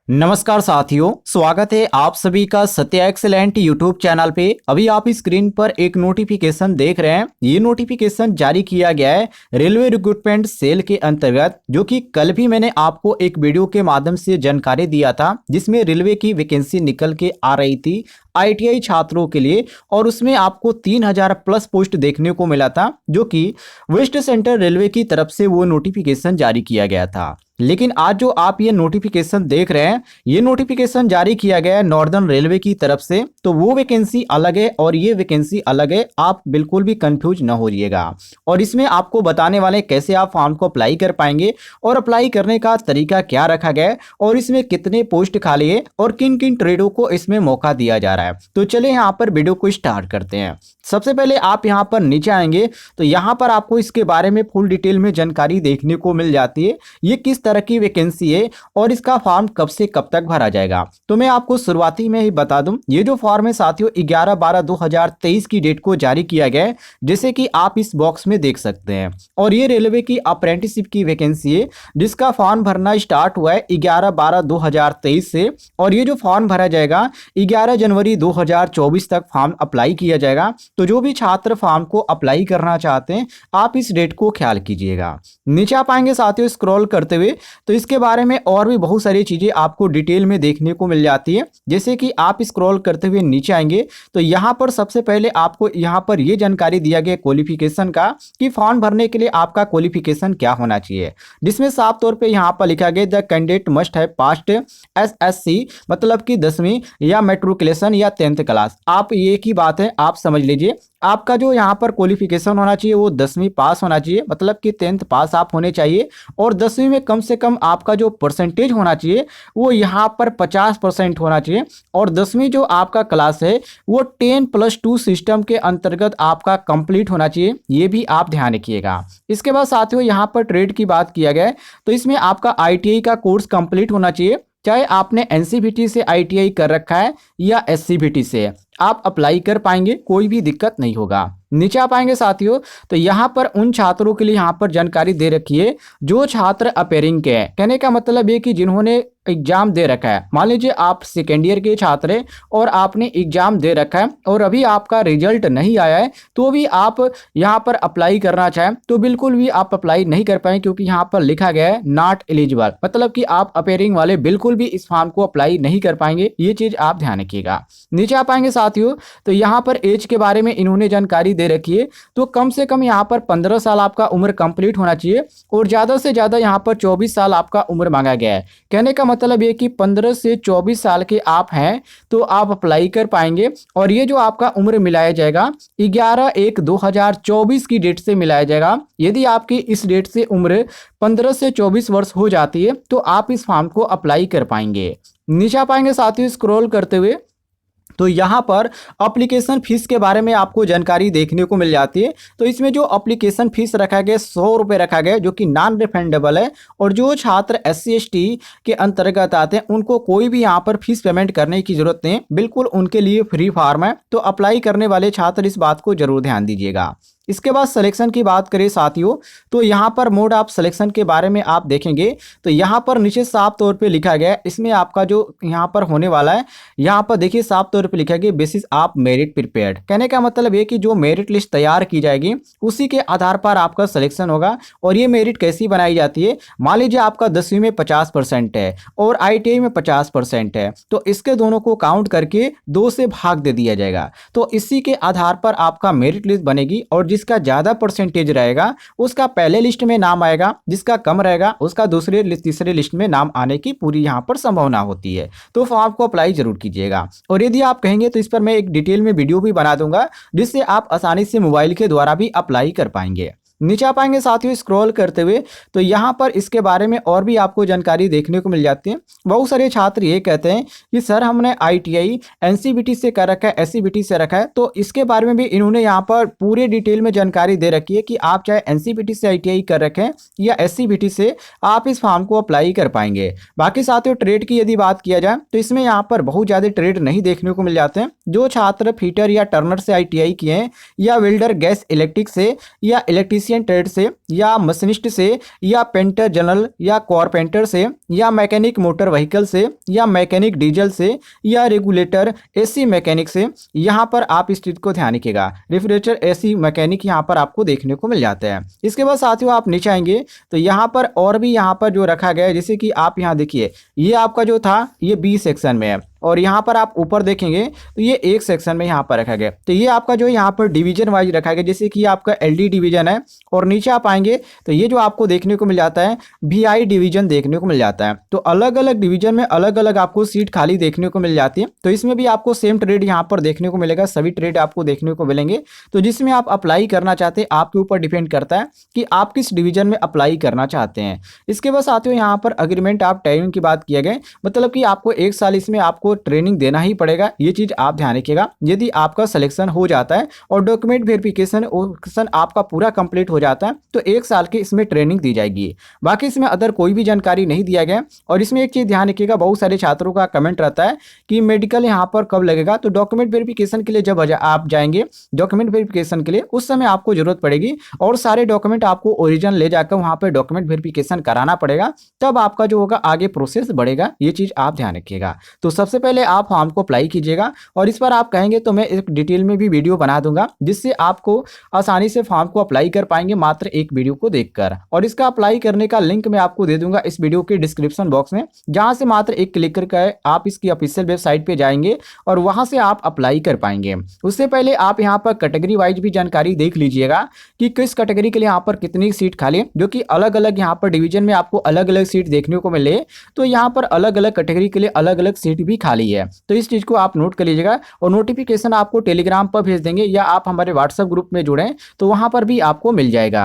नमस्कार साथियों, स्वागत है आप सभी का सत्या एक्सेलेंट यूट्यूब चैनल पे। अभी आप स्क्रीन पर एक नोटिफिकेशन देख रहे हैं। ये नोटिफिकेशन जारी किया गया है रेलवे रिक्रूटमेंट सेल के अंतर्गत, जो कि कल भी मैंने आपको एक वीडियो के माध्यम से जानकारी दिया था, जिसमें रेलवे की वैकेंसी निकल के आ रही थी आईटीआई छात्रों के लिए, और उसमें आपको 3000 प्लस पोस्ट देखने को मिला था, जो कि वेस्ट सेंट्रल रेलवे की तरफ से वो नोटिफिकेशन जारी किया गया था। लेकिन आज जो आप ये नोटिफिकेशन देख रहे हैं, ये नोटिफिकेशन जारी किया गया है नॉर्दर्न रेलवे की तरफ से, तो वो वैकेंसी अलग है और ये वैकेंसी अलग है। आप बिल्कुल भी कंफ्यूज ना हो जाइएगा। और इसमें आपको बताने वाले कैसे आप फॉर्म को अप्लाई कर पाएंगे, और अप्लाई करने का तरीका क्या रखा गया है, और इसमें कितने पोस्ट खाली है, और किन किन ट्रेडों को इसमें मौका दिया जा रहा है। तो चलिए यहाँ पर वीडियो को स्टार्ट करते हैं। सबसे पहले आप यहाँ पर नीचे आएंगे तो यहाँ पर आपको इसके बारे में फुल डिटेल में जानकारी देखने को मिल जाती है। ये किस तरह की वैकेंसी है और इसका फॉर्म कब से कब तक भरा जाएगा। तो मैं आपको शुरुआती में ही बता दूं, ये जो फॉर्म है साथियों 11/12/2023 की डेट को जारी किया गया है, जैसे कि आप इस बॉक्स में देख सकते हैं। और ये रेलवे की अप्रेंटिसशिप की वैकेंसी है, जिसका फॉर्म भरना स्टार्ट हुआ है 11/12/2023 से, और ये जो फॉर्म भरा जाएगा 11 जनवरी 2024 तक फॉर्म अप्लाई किया जाएगा। तो जो भी छात्र फॉर्म को अप्लाई करना चाहते हैं, आप इस डेट को ख्याल कीजिएगा। नीचे आप आएंगे साथियों स्क्रॉल करते हुए, तो इसके बारे में और भी बहुत सारी चीजें आपको डिटेल में देखने को मिल जाती है। जैसे कि आप स्क्रॉल करते हुए नीचे आएंगे तो यहाँ पर सबसे पहले आपको यहाँ पर ये जानकारी दिया गया क्वालिफिकेशन का, कि फॉर्म भरने के लिए आपका क्वालिफिकेशन क्या होना चाहिए, जिसमें साफ तौर पे यहाँ पर लिखा गया the candidate must have passed SSC, मतलब कि 10वीं या मैट्रिकुलेशन या 10th क्लास। आप ये की बात है, आप समझ लीजिए आपका जो यहाँ पर क्वालिफिकेशन होना चाहिए वो 10वीं पास होना चाहिए, मतलब कि 10th पास आप होने चाहिए। और 10वीं में कम से कम आपका जो परसेंटेज होना चाहिए वो यहाँ पर 50% होना चाहिए। और 10वीं जो आपका क्लास है वो 10+2 सिस्टम के अंतर्गत आपका कंप्लीट होना चाहिए, ये भी आप ध्यान रखिएगा। इसके बाद साथियों यहाँ पर ट्रेड की बात किया गया है, तो इसमें आपका आईटीआई का कोर्स कंप्लीट होना चाहिए, चाहे आपने एनसीवीटी से आईटीआई कर रखा है या एससीवीटी से, आप अप्लाई कर पाएंगे, कोई भी दिक्कत नहीं होगा। नीचे आप आएंगे साथियों तो यहाँ पर उन छात्रों के लिए यहाँ पर जानकारी दे रखी है जो छात्र अपेयरिंग के हैं। कहने का मतलब ये कि जिन्होंने एग्जाम दे रखा है, मान लीजिए आप सेकेंड ईयर के छात्र हैं और आपने एग्जाम दे रखा है और अभी आपका रिजल्ट नहीं आया है, तो भी आप यहाँ पर अप्लाई करना चाहें तो बिल्कुल भी आप अप्लाई नहीं कर पाएंगे, क्योंकि यहाँ पर लिखा गया है नॉट एलिजिबल, मतलब कि आप अपेयरिंग वाले बिल्कुल भी इस फॉर्म को अप्लाई नहीं कर पाएंगे। ये चीज आप ध्यान रखिएगा। नीचे आप आएंगे साथियों तो यहाँ पर एज के बारे में इन्होंने जानकारी दे रखी है, तो कम से कम यहाँ पर 15 साल आपका उम्र कंप्लीट होना चाहिए, और ज्यादा से ज्यादा यहाँ पर 24 साल आपका उम्र मांगा गया है। कहने का मतलब ये कि 15 से 24 साल के आप हैं तो आप अप्लाई कर पाएंगे। और ये जो आपका उम्र मिलाया जाएगा 11/1/2024 की डेट से मिलाया जाएगा। यदि आपकी इस डेट से उम्र 15 से 24 वर्ष हो जाती है तो आप इस फॉर्म को अप्लाई कर पाएंगे। नीचे आप आएंगे साथियों स्क्रॉल करते हुए, तो यहाँ पर एप्लीकेशन फीस के बारे में आपको जानकारी देखने को मिल जाती है। तो इसमें जो एप्लीकेशन फीस रखा गया 100 रुपये रखा गया, जो कि नॉन रिफंडेबल है। और जो छात्र SC ST के अंतर्गत आते हैं उनको कोई भी यहाँ पर फीस पेमेंट करने की जरूरत नहीं, बिल्कुल उनके लिए फ्री फॉर्म है। तो अप्लाई करने वाले छात्र इस बात को जरूर ध्यान दीजिएगा। इसके बाद सिलेक्शन की बात करें साथियों, तो यहाँ पर मोड ऑफ सिलेक्शन के बारे में आप देखेंगे तो यहाँ पर नीचे साफ तौर पे लिखा गया है, इसमें आपका जो यहाँ पर होने वाला है, यहाँ पर देखिए साफ तौर पे लिखा गया बेसिस ऑफ मेरिट प्रिपेयर्ड। कहने का मतलब ये कि जो मेरिट लिस्ट तैयार की जाएगी उसी के आधार पर आपका सिलेक्शन होगा। और ये मेरिट कैसी बनाई जाती है, मान लीजिए आपका 10वीं में 50% है और ITI में 50% है, तो इसके दोनों को काउंट करके 2 से भाग दे दिया जाएगा। तो इसी के आधार पर आपका मेरिट लिस्ट बनेगी, और जिसका ज्यादा परसेंटेज रहेगा उसका पहले लिस्ट में नाम आएगा, जिसका कम रहेगा उसका दूसरे तीसरे लिस्ट में नाम आने की पूरी यहाँ पर संभावना होती है। तो फॉर्म को अप्लाई जरूर कीजिएगा। और यदि आप कहेंगे तो इस पर मैं एक डिटेल में वीडियो भी बना दूंगा, जिससे आप आसानी से मोबाइल के द्वारा भी अप्लाई कर पाएंगे। नीचे आप आएंगे साथियों स्क्रॉल करते हुए, तो यहाँ पर इसके बारे में और भी आपको जानकारी देखने को मिल जाती है। बहुत सारे छात्र ये कहते हैं कि सर हमने ITI NCVT से कर रखा है, SCVT से रखा है, तो इसके बारे में भी इन्होंने यहाँ पर पूरे डिटेल में जानकारी दे रखी है कि आप चाहे NCVT से ITI कर रखें या SCVT से, आप इस फॉर्म को अप्लाई कर पाएंगे। बाकी साथियों ट्रेड की यदि बात किया जाए तो इसमें यहाँ पर बहुत ज़्यादा ट्रेड नहीं देखने को मिल जाते हैं। जो छात्र फीटर या टर्नर से ITI किए हैं, या वेल्डर गैस इलेक्ट्रिक से, या इलेक्ट्रीशियन ट्रेड से, या मशीनिस्ट से, या पेंटर जनरल या कारपेंटर से, या मैकेनिक मोटर व्हीकल से या मैकेनिक डीजल से या रेगुलेटर एसी मैकेनिक से, यहाँ पर आप इस चीज को ध्यान रखिएगा। रेफ्रिजरेटर एसी मैकेनिक यहाँ पर आपको देखने को मिल जाता है। इसके बाद साथियों आप नीचे आएंगे तो यहाँ पर और भी यहाँ पर जो रखा गया है, जैसे कि आप यहाँ देखिए ये आपका जो था ये बी सेक्शन में है, और यहाँ पर आप ऊपर देखेंगे तो ये एक सेक्शन में यहाँ पर रखा गया। तो ये आपका जो यहाँ पर डिवीजन वाइज रखा गया, जैसे कि आपका एलडी डिवीजन है, और नीचे आप आएंगे तो ये जो आपको देखने को मिल जाता है वीआई डिवीजन देखने को मिल जाता है। तो अलग अलग डिवीजन में अलग अलग आपको सीट खाली देखने को मिल जाती है। तो इसमें भी आपको सेम ट्रेड यहाँ पर देखने को मिलेगा, सभी ट्रेड आपको देखने को मिलेंगे। तो जिसमें आप अप्लाई करना चाहते हैं आपके ऊपर डिपेंड करता है कि आप किस डिवीजन में अप्लाई करना चाहते हैं। इसके बाद साथियों यहाँ पर अग्रीमेंट आप ट्रेनिंग की बात किया गया, मतलब कि आपको 1 साल इसमें आपको ट्रेनिंग देना ही पड़ेगा। ये चीज आप ध्यान रखिएगा। यदि आपका सिलेक्शन हो जाता है और डॉक्यूमेंट वेरिफिकेशन आपका पूरा कंप्लीट हो जाता है तो 1 साल की इसमें ट्रेनिंग दी जाएगी। बाकी इसमें अदर कोई भी जानकारी नहीं दिया गया। और इसमें एक चीज ध्यान रखिएगा, बहुत सारे छात्रों का कमेंट रहता है कि मेडिकल यहाँ पर कब लगेगा। तो डॉक्यूमेंट वेरिफिकेशन के लिए जब आप जाएंगे डॉक्यूमेंट वेरिफिकेशन के लिए, उस समय आपको जरूरत पड़ेगी और सारे डॉक्यूमेंट आपको ओरिजिनल ले जाकर वहां पर डॉक्यूमेंट वेरिफिकेशन कराना पड़ेगा, तब आपका जो होगा आगे प्रोसेस बढ़ेगा। ये चीज आप ध्यान रखिएगा। तो सबसे पहले आप फॉर्म को अप्लाई कीजिएगा, और इस पर आप कहेंगे तो मैं एक डिटेल में भी वीडियो बना दूंगा, जिससे आपको आसानी से फॉर्म को अप्लाई कर पाएंगे मात्र एक वीडियो को देखकर। और इसका अप्लाई करने का लिंक मैं आपको दे दूंगा इस वीडियो के डिस्क्रिप्शन बॉक्स में, जहां से मात्र एक क्लिक करके आप इसकी ऑफिशियल वेबसाइट पे जाएंगे और वहां से आप अप्लाई कर पाएंगे। उससे पहले आप यहाँ पर कैटेगरी वाइज भी जानकारी देख लीजिएगा कि किस कैटेगरी के लिए यहाँ पर कितनी सीट खाली है, जो कि अलग अलग यहाँ पर डिवीजन में आपको अलग अलग सीट देखने को मिले। तो यहाँ पर अलग अलग कैटेगरी के लिए अलग अलग सीट भी खाली है। तो इस चीज को आप नोट कर लीजिएगा, और नोटिफिकेशन आपको टेलीग्राम पर भेज देंगे या आप हमारे व्हाट्सएप ग्रुप में जुड़ें तो वहां पर भी आपको मिल जाएगा।